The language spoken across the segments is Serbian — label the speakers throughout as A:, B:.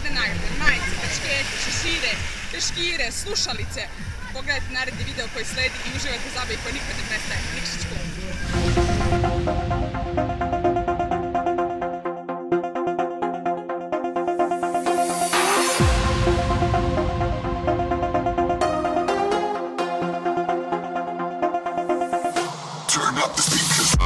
A: razne nagrade, majice, kačkete, šešire, teškire, slušalice. Pogledajte naredni video koji sledi i uživajte u zabavi koja nikad ne prestaje. Nikšić
B: Turn up the speakers.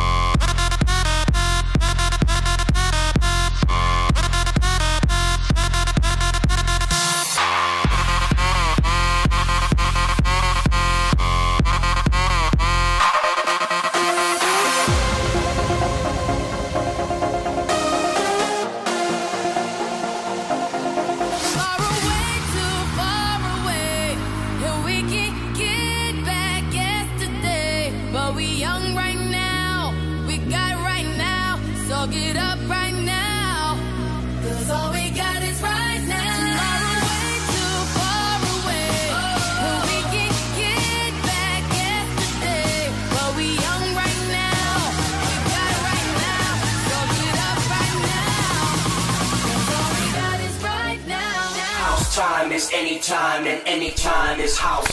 C: Get up right now, 'cause all we got is right now. Tomorrow way too far away, and we can get back yesterday. But we young right now, we got it right now, so get up right now, 'cause all we got is right now.
D: House time is anytime, and anytime is house.